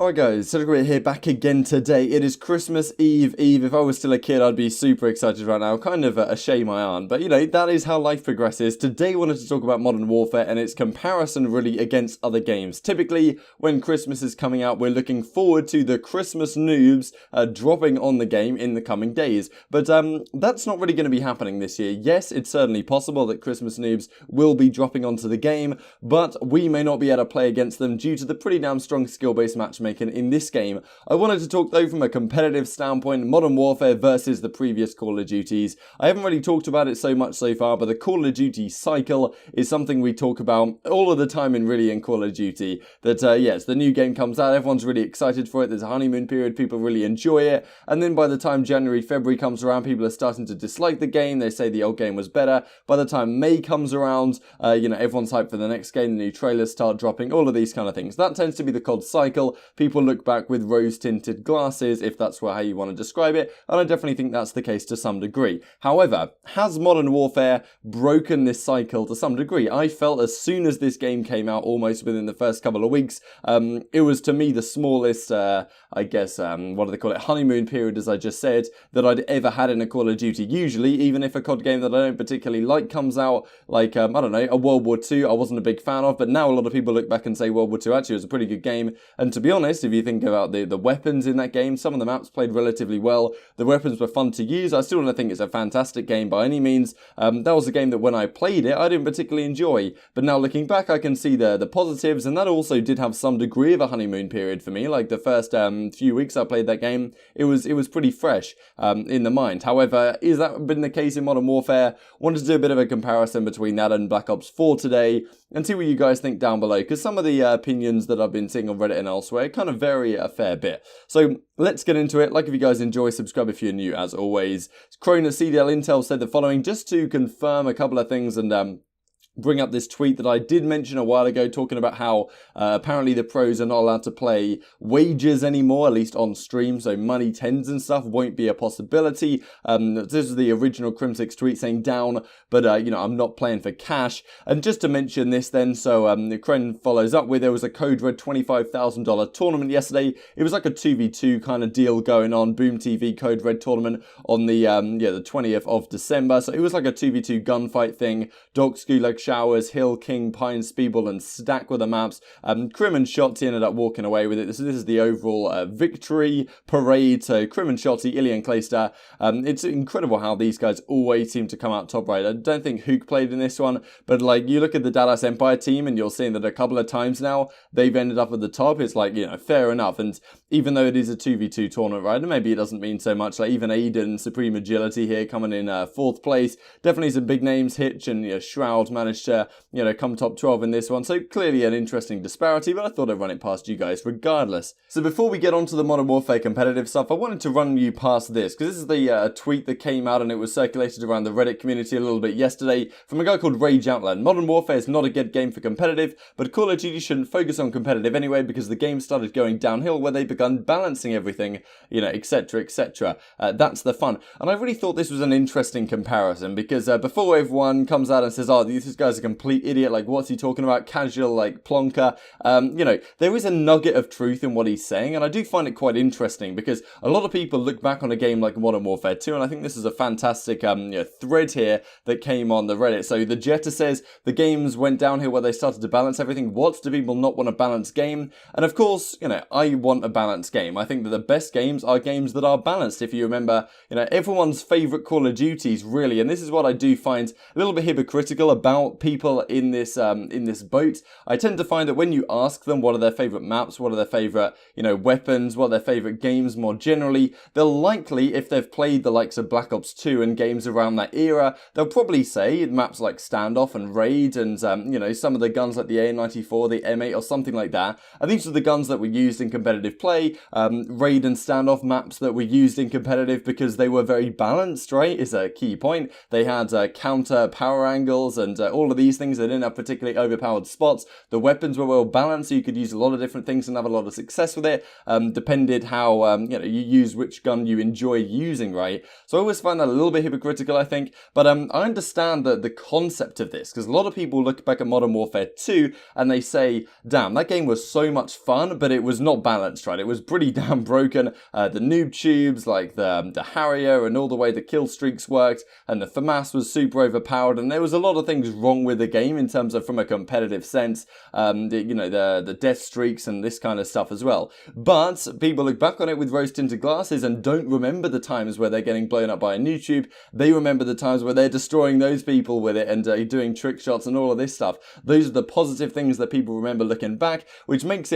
Alright guys, so we're here back again today. It is Christmas Eve. If I was still a kid, I'd be super excited right now. Kind of a shame I aren't, but you know, that is how life progresses. Today I wanted to talk about Modern Warfare and its comparison really against other games. Typically, when Christmas is coming out, we're looking forward to the Christmas noobs dropping on the game in the coming days. But that's not really going to be happening this year. Yes, it's certainly possible that Christmas noobs will be dropping onto the game, but we may not be able to play against them due to the pretty damn strong skill-based matchmaking in this game. I wanted to talk though from a competitive standpoint, Modern Warfare versus the previous Call of Duties. I haven't really talked about it so much so far, but the Call of Duty cycle is something we talk about all of the time in Call of Duty. That yes, the new game comes out, everyone's really excited for it, there's a honeymoon period, people really enjoy it, and then by the time January, February comes around, people are starting to dislike the game, they say the old game was better. By the time May comes around, you know, everyone's hyped for the next game, the new trailers start dropping, all of these kind of things. That tends to be the COD cycle. People look back with rose-tinted glasses, if that's how you want to describe it, and I definitely think that's the case to some degree. However, has Modern Warfare broken this cycle to some degree? I felt as soon as this game came out, almost within the first couple of weeks, it was to me the smallest, I guess, what do they call it, honeymoon period, as I just said, that I'd ever had in a Call of Duty. Usually, even if a COD game that I don't particularly like comes out, like, I don't know, a World War II, I wasn't a big fan of, but now a lot of people look back and say World War II actually was a pretty good game, and to be honest, if you think about the weapons in that game, some of the maps played relatively well, the weapons were fun to use. I still don't think it's a fantastic game by any means. That was a game that when I played it, I didn't particularly enjoy, but now looking back, I can see the positives, and that also did have some degree of a honeymoon period for me. Like the first few weeks I played that game, it was pretty fresh in the mind. However, is that been the case in Modern Warfare? Wanted to do a bit of a comparison between that and Black Ops 4 today, and see what you guys think down below, because some of the opinions that I've been seeing on Reddit and elsewhere kind of vary a fair bit. So let's get into it. Like if you guys enjoy, subscribe if you're new as always. Crone at CDL Intel said the following, just to confirm a couple of things and bring up this tweet that I did mention a while ago, talking about how apparently the pros are not allowed to play wages anymore, at least on stream, so money tens and stuff won't be a possibility. This is the original Crimsix tweet saying down, but you know, I'm not playing for cash. And just to mention this then, so Kren follows up with, there was a Code Red $25,000 tournament yesterday. It was like a 2v2 kind of deal going on, Boom TV Code Red tournament on the the 20th of December. So it was like a 2v2 gunfight thing. Dog Gulag Showers, Hill, King, Pine, Speeble, and Stack were the maps. Krim and Shotzi ended up walking away with it. So this is the overall victory parade. So Krim and Shotzi, Ilya and Clayster. It's incredible how these guys always seem to come out top right. I don't think Hook played in this one, but like you look at the Dallas Empire team and you're seeing that a couple of times now they've ended up at the top. It's like, you know, fair enough. And even though it is a 2v2 tournament, right, maybe it doesn't mean so much. Like even Aiden, Supreme Agility here coming in 4th place. Definitely some big names. Hitch and Shroud managed to, you know, come top 12 in this one. So clearly an interesting disparity, but I thought I'd run it past you guys regardless. So before we get on to the Modern Warfare competitive stuff, I wanted to run you past this, because this is the tweet that came out and it was circulated around the Reddit community a little bit yesterday from a guy called Rage Outland. Modern Warfare is not a good game for competitive, but Call of Duty shouldn't focus on competitive anyway because the game started going downhill where they begun balancing everything, you know, etc, etc. That's the fun. And I really thought this was an interesting comparison because before everyone comes out and says, oh, this guy's a complete idiot, like what's he talking about, casual, like plonker, you know, there is a nugget of truth in what he's saying, and I do find it quite interesting because a lot of people look back on a game like Modern Warfare 2, and I think this is a fantastic thread here that came on the Reddit. So the Jetta says the games went downhill where they started to balance everything. What do people not want a balanced game? And of course, you know, I want a balanced game. I think that the best games are games that are balanced. If you remember, you know, everyone's favorite Call of Duties really, and this is what I do find a little bit hypocritical about people in this boat. I tend to find that when you ask them what are their favorite maps, what are their favorite, you know, weapons, what are their favorite games more generally, they'll likely, if they've played the likes of Black Ops 2 and games around that era, they'll probably say maps like Standoff and Raid and, you know, some of the guns like the A94, the M8 or something like that. And these are the guns that were used in competitive play. Raid and Standoff maps that were used in competitive because they were very balanced, right, is a key point. They had counter power angles and all all of these things. They didn't have particularly overpowered spots. The weapons were well balanced, so you could use a lot of different things and have a lot of success with it. Depended how you use which gun you enjoy using, right? So I always find that a little bit hypocritical, I think. But I understand the concept of this, because a lot of people look back at Modern Warfare 2 and they say, damn, that game was so much fun, but it was not balanced, right? It was pretty damn broken. The noob tubes, like the Harrier, and all the way the kill streaks worked, and the FAMAS was super overpowered, and there was a lot of things wrong with the game in terms of from a competitive sense, the death streaks and this kind of stuff as well. But people look back on it with rose-tinted glasses and don't remember the times where they're getting blown up by a noob tube. They remember the times where they're destroying those people with it and doing trick shots and all of this stuff. Those are the positive things that people remember looking back, which makes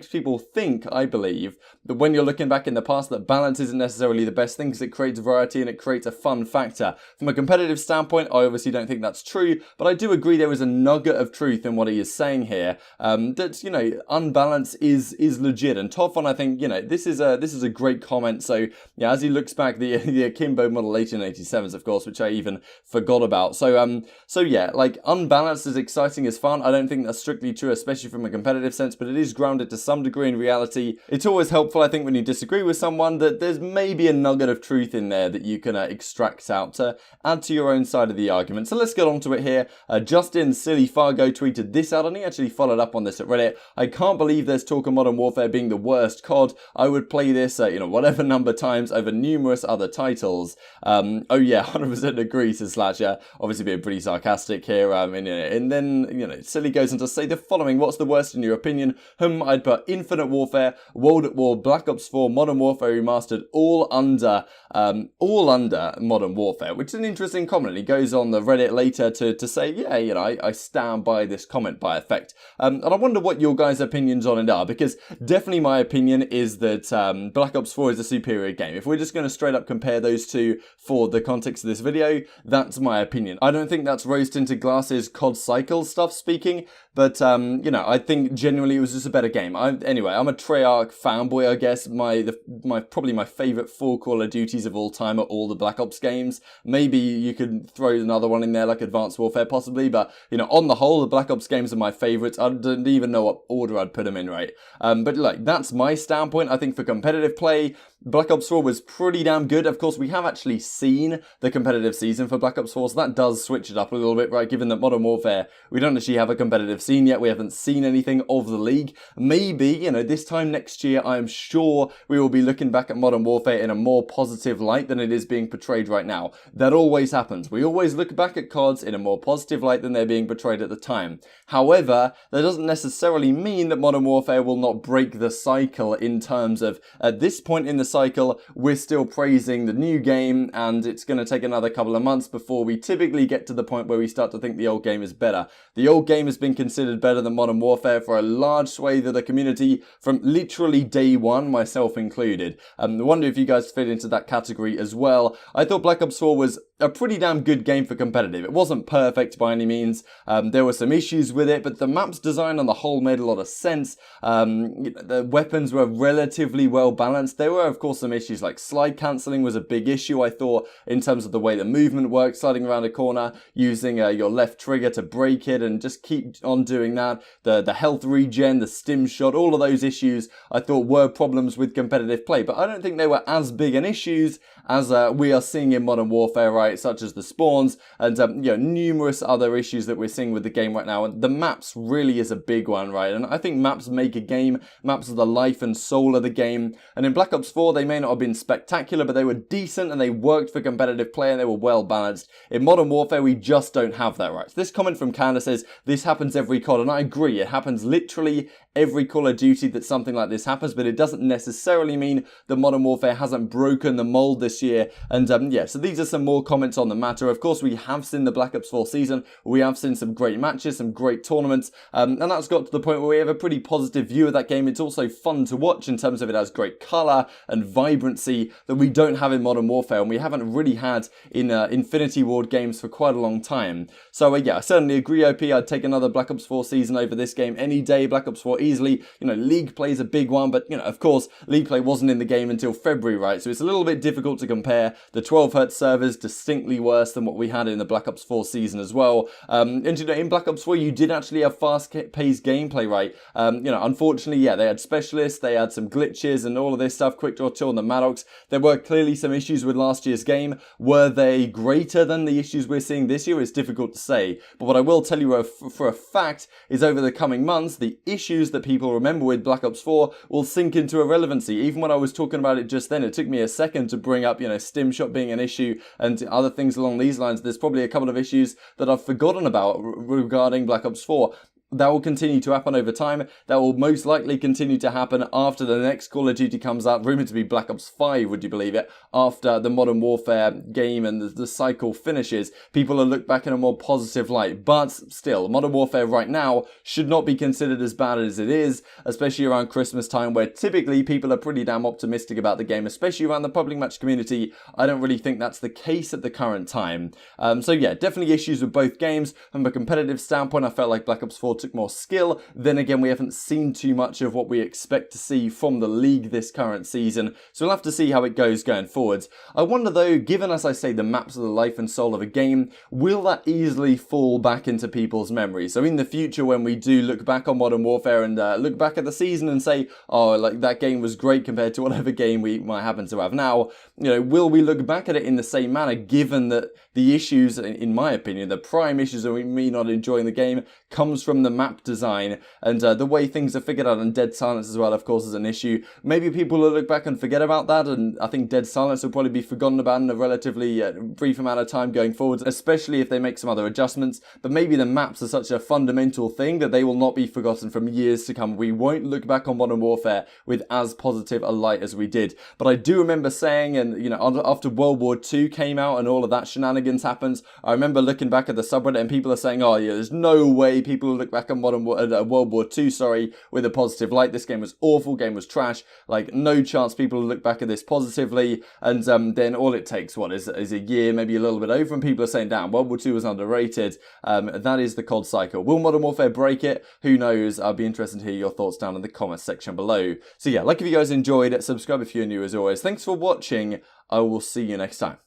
people think, I believe, that when you're looking back in the past, that balance isn't necessarily the best thing, because it creates variety and it creates a fun factor. From a competitive standpoint, I obviously don't think that's true, but I do agree there is a nugget of truth in what he is saying here. That unbalance is legit. And Toffon, I think, this is a great comment. So yeah, as he looks back, the Akimbo Model 1887s, of course, which I even forgot about. So yeah, like, unbalanced is exciting, is fun. I don't think that's strictly true, especially from a competitive sense, but it is grounded to some degree in reality. It's always helpful, I think, when you disagree with someone, that there's maybe a nugget of truth in there that you can extract out to add to your own side of the argument. So let's get on to it here. Justin Silly Fargo tweeted this out, and he actually followed up on this at Reddit. I can't believe there's talk of Modern Warfare being the worst CoD. I would play this, whatever number times over numerous other titles. Oh yeah, 100% agree, says Slasher. Obviously being pretty sarcastic here. And then, Silly goes on to say the following: what's the worst in your opinion? I'd put Infinite Warfare, World at War, Black Ops 4, Modern Warfare Remastered, all under Modern Warfare, which is an interesting comment. He goes on the Reddit later to say, yeah, I stand by this comment by effect. And I wonder what your guys' opinions on it are, because definitely my opinion is that Black Ops 4 is a superior game. If we're just going to straight up compare those two for the context of this video, that's my opinion. I don't think that's rose-tinted glasses COD cycle stuff speaking, but I think genuinely it was just a better game. Anyway, I'm a Treyarch fanboy, I guess. Probably my favourite 4 Call of Duties of all time are all the Black Ops games. Maybe you could throw another one in there like Advanced Warfare possibly, but on the whole, the Black Ops games are my favourites. I don't even know what order I'd put them in, right? But like, that's my standpoint. I think for competitive play, Black Ops 4 was pretty damn good. Of course, we have actually seen the competitive season for Black Ops 4, so that does switch it up a little bit, right? Given that Modern Warfare, we don't actually have a competitive scene yet. We haven't seen anything of the league. Maybe, this time next year, I'm sure we will be looking back at Modern Warfare in a more positive light than it is being portrayed right now. That always happens. We always look back at CODs in a more positive light than they're being portrayed at the time. However, that doesn't necessarily mean that Modern Warfare will not break the cycle in terms of, at this point in the cycle, we're still praising the new game, and it's going to take another couple of months before we typically get to the point where we start to think the old game is better. The old game has been considered better than Modern Warfare for a large swathe of the community from literally day one, myself included. I wonder if you guys fit into that category as well. I thought Black Ops 4 was a pretty damn good game for competitive. It wasn't perfect by any means. There were some issues with it, but the map's design on the whole made a lot of sense. The weapons were relatively well balanced. There were, of course, some issues like slide cancelling was a big issue, I thought, in terms of the way the movement works, sliding around a corner, using your left trigger to break it and just keep on doing that. The health regen, the stim shot, all of those issues I thought were problems with competitive play, but I don't think they were as big an issues as we are seeing in Modern Warfare, right, such as the spawns and numerous other issues that we're seeing with the game right now. And the maps really is a big one, right? And I think maps make a game. Maps are the life and soul of the game. And in Black Ops 4, they may not have been spectacular, but they were decent and they worked for competitive play and they were well balanced. In Modern Warfare, we just don't have that, right? So this comment from Canada says, this happens every COD, and I agree. It happens literally every Call of Duty that something like this happens, but it doesn't necessarily mean that Modern Warfare hasn't broken the mold this year. And so these are some more comments on the matter. Of course, we have seen the Black Ops 4 season. We have seen some great matches, some great tournaments, and that's got to the point where we have a pretty positive view of that game. It's also fun to watch in terms of it has great colour and vibrancy that we don't have in Modern Warfare, and we haven't really had in Infinity Ward games for quite a long time. So I certainly agree, OP. I'd take another Black Ops 4 season over this game any day. Black Ops 4 easily. League play is a big one, but of course, League play wasn't in the game until February, right? So it's a little bit difficult to compare. The 12 Hz servers distinctly worse than what we had in the Black Ops 4 season as well. well. And you know, in Black Ops 4, you did actually have fast-paced gameplay, right? You know, unfortunately, yeah, they had specialists, they had some glitches and all of this stuff, quick draw 2 on the Maddox. There were clearly some issues with last year's game. Were they greater than the issues we're seeing this year? It's difficult to say. But what I will tell you for a fact is over the coming months, the issues that people remember with Black Ops 4 will sink into irrelevancy. Even when I was talking about it just then, it took me a second to bring up, you know, stim shot being an issue and other things along these lines. There's probably a couple of issues that I've forgotten about regarding Black Ops 4. That will continue to happen over time. That will most likely continue to happen after the next Call of Duty comes out, rumored to be Black Ops 5, would you believe it? After the Modern Warfare game and the cycle finishes, people will look back in a more positive light. But still, Modern Warfare right now should not be considered as bad as it is, especially around Christmas time, where typically people are pretty damn optimistic about the game, especially around the public match community. I don't really think that's the case at the current time. So yeah, definitely issues with both games. From a competitive standpoint, I felt like Black Ops 4 took more skill. Then again, we haven't seen too much of what we expect to see from the league this current season, so we'll have to see how it goes going forwards. I wonder though, given as I say the maps are the life and soul of a game, will that easily fall back into people's memories? So in the future, when we do look back on Modern Warfare and look back at the season and say, oh, like that game was great compared to whatever game we might happen to have now, you know, will we look back at it in the same manner, given that the issues, in my opinion, the prime issues of me not enjoying the game comes from the map design and the way things are figured out, and Dead Silence as well, of course, is an issue. Maybe people will look back and forget about that, and I think Dead Silence will probably be forgotten about in a relatively brief amount of time going forward, especially if they make some other adjustments. But maybe the maps are such a fundamental thing that they will not be forgotten from years to come. We won't look back on Modern Warfare with as positive a light as we did. But I do remember saying, and you know, after World War II came out and all of that shenanigans happens, I remember looking back at the subreddit and people are saying, oh yeah, there's no way people will look back on World War II, with a positive light. This game was awful, game was trash, like no chance people will look back at this positively. And then all it takes, what is a year, maybe a little bit over, and people are saying, damn, World War II was underrated. That is the COD cycle. Will Modern Warfare break it? Who knows? I'll be interested to hear your thoughts down in the comments section below. So yeah, like if you guys enjoyed, subscribe if you're new as always. Thanks for watching. I will see you next time.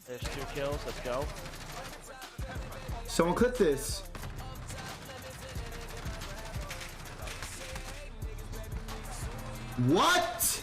There's 2 kills, let's go. Someone clip this. What?